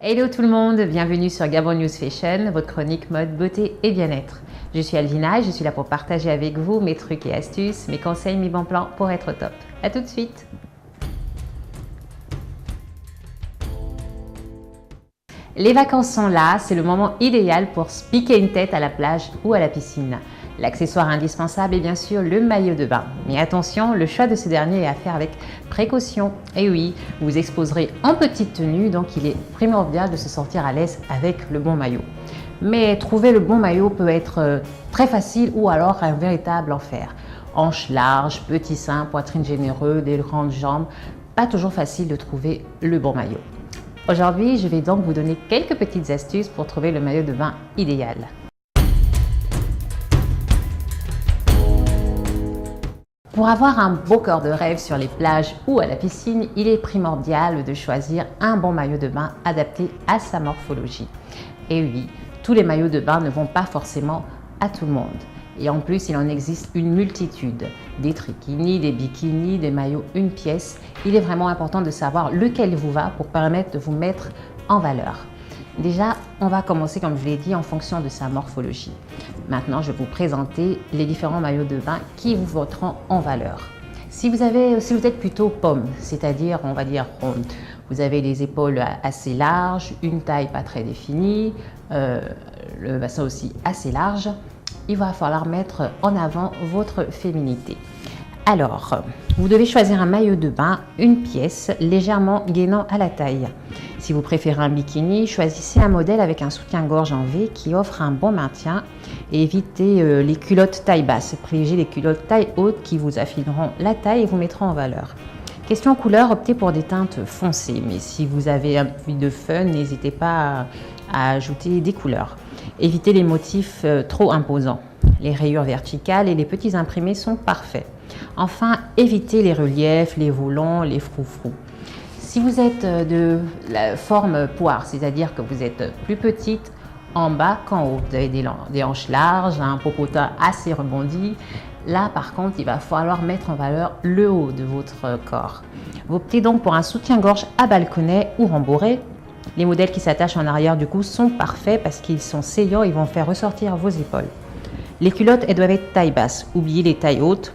Hello tout le monde, bienvenue sur Gabon News Fashion, votre chronique mode, beauté et bien-être. Je suis Alvina et je suis là pour partager avec vous mes trucs et astuces, mes conseils, mes bons plans pour être au top. A tout de suite. Les vacances sont là, c'est le moment idéal pour se piquer une tête à la plage ou à la piscine. L'accessoire indispensable est bien sûr le maillot de bain. Mais attention, le choix de ce dernier est à faire avec précaution. Et oui, vous vous exposerez en petite tenue, donc il est primordial de se sentir à l'aise avec le bon maillot. Mais trouver le bon maillot peut être très facile ou alors un véritable enfer. Hanches larges, petits seins, poitrine généreux, des grandes jambes, pas toujours facile de trouver le bon maillot. Aujourd'hui, je vais donc vous donner quelques petites astuces pour trouver le maillot de bain idéal. Pour avoir un beau corps de rêve sur les plages ou à la piscine, il est primordial de choisir un bon maillot de bain adapté à sa morphologie. Et oui, tous les maillots de bain ne vont pas forcément à tout le monde. Et en plus, il en existe une multitude. Des trikinis, des bikinis, des maillots une pièce. Il est vraiment important de savoir lequel vous va pour permettre de vous mettre en valeur. Déjà, on va commencer, comme je l'ai dit, en fonction de sa morphologie. Maintenant, je vais vous présenter les différents maillots de bain qui vous mettront en valeur. Si vous êtes plutôt pomme, c'est-à-dire, on va dire ronde, vous avez les épaules assez larges, une taille pas très définie, le bassin aussi assez large, il va falloir mettre en avant votre féminité. Alors, vous devez choisir un maillot de bain, une pièce, légèrement gainant à la taille. Si vous préférez un bikini, choisissez un modèle avec un soutien-gorge en V qui offre un bon maintien et évitez les culottes taille basse. Privilégiez les culottes taille haute qui vous affineront la taille et vous mettront en valeur. Question couleur, optez pour des teintes foncées, mais si vous avez envie de fun, n'hésitez pas à ajouter des couleurs. Évitez les motifs trop imposants. Les rayures verticales et les petits imprimés sont parfaits. Enfin, évitez les reliefs, les volants, les froufrous. Si vous êtes de la forme poire, c'est-à-dire que vous êtes plus petite en bas qu'en haut, vous avez des hanches larges, un popotin assez rebondi, là par contre, il va falloir mettre en valeur le haut de votre corps. Vous optez donc pour un soutien-gorge à balconnet ou rembourré. Les modèles qui s'attachent en arrière du cou sont parfaits parce qu'ils sont saillants, ils vont faire ressortir vos épaules. Les culottes, elles doivent être taille basse. Oubliez les tailles hautes.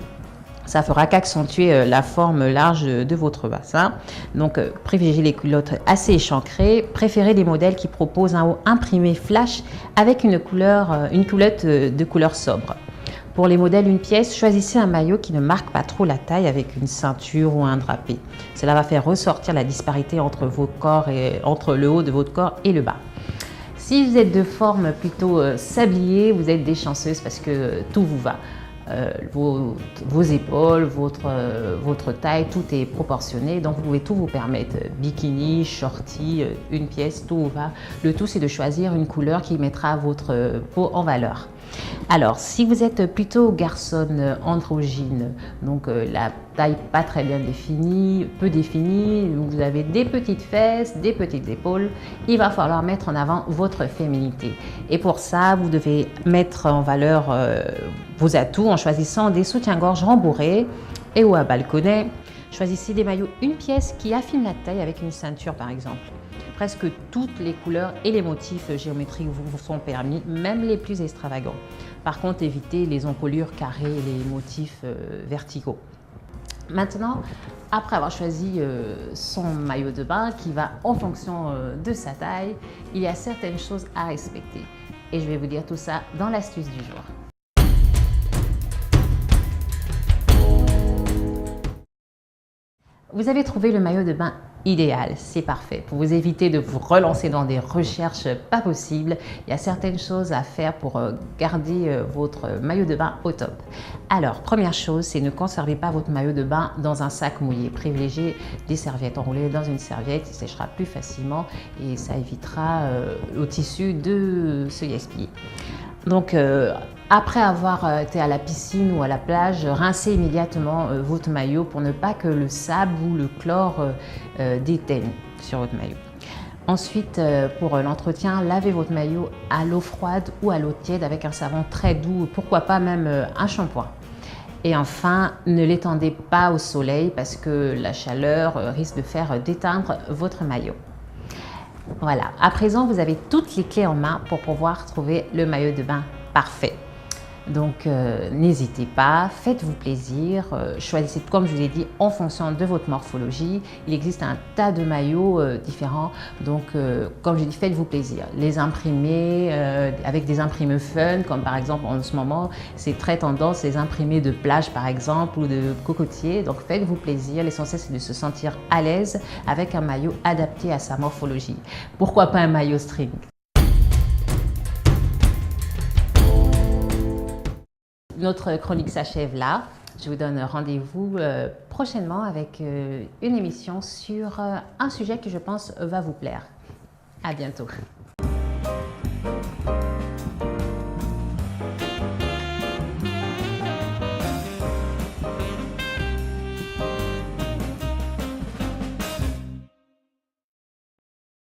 Ça fera qu'accentuer la forme large de votre bassin. Donc, privilégiez les culottes assez échancrées. Préférez les modèles qui proposent un haut imprimé flash avec une culotte de couleur sobre. Pour les modèles une pièce, choisissez un maillot qui ne marque pas trop la taille avec une ceinture ou un drapé. Cela va faire ressortir la disparité entre entre le haut de votre corps et le bas. Si vous êtes de forme plutôt sablier, vous êtes des chanceuses parce que tout vous va. Vos épaules, votre taille, tout est proportionné, donc vous pouvez tout vous permettre. Bikini, shorty, une pièce, tout vous va. Le tout, c'est de choisir une couleur qui mettra votre peau en valeur. Alors, si vous êtes plutôt garçonne androgyne, donc la taille pas très bien définie, peu définie, vous avez des petites fesses, des petites épaules, il va falloir mettre en avant votre féminité. Et pour ça, vous devez mettre en valeur vos atouts en choisissant des soutiens-gorge rembourrés et ou à balconnet. Choisissez des maillots une pièce qui affinent la taille avec une ceinture par exemple. Presque toutes les couleurs et les motifs géométriques vous sont permis, même les plus extravagants. Par contre, évitez les encolures carrées et les motifs verticaux. Maintenant, après avoir choisi son maillot de bain qui va en fonction de sa taille, il y a certaines choses à respecter. Et je vais vous dire tout ça dans l'astuce du jour. Vous avez trouvé le maillot de bain idéal, c'est parfait. Pour vous éviter de vous relancer dans des recherches pas possibles, il y a certaines choses à faire pour garder votre maillot de bain au top. Alors, première chose, c'est ne conservez pas votre maillot de bain dans un sac mouillé. Privilégiez des serviettes enroulées dans une serviette, il séchera plus facilement et ça évitera au tissu de se gaspiller. Donc, après avoir été à la piscine ou à la plage, rincez immédiatement votre maillot pour ne pas que le sable ou le chlore déteigne sur votre maillot. Ensuite, pour l'entretien, lavez votre maillot à l'eau froide ou à l'eau tiède avec un savon très doux, pourquoi pas même un shampoing. Et enfin, ne l'étendez pas au soleil parce que la chaleur risque de faire déteindre votre maillot. Voilà, à présent, vous avez toutes les clés en main pour pouvoir trouver le maillot de bain parfait. Donc, n'hésitez pas, faites-vous plaisir, choisissez, comme je vous l'ai dit, en fonction de votre morphologie. Il existe un tas de maillots différents, donc comme je dis, faites-vous plaisir. Les imprimés avec des imprimés fun, comme par exemple en ce moment, c'est très tendance, les imprimés de plage par exemple ou de cocotier. Donc, faites-vous plaisir. L'essentiel, c'est de se sentir à l'aise avec un maillot adapté à sa morphologie. Pourquoi pas un maillot string? Notre chronique s'achève là. Je vous donne rendez-vous prochainement avec une émission sur un sujet que je pense va vous plaire. À bientôt.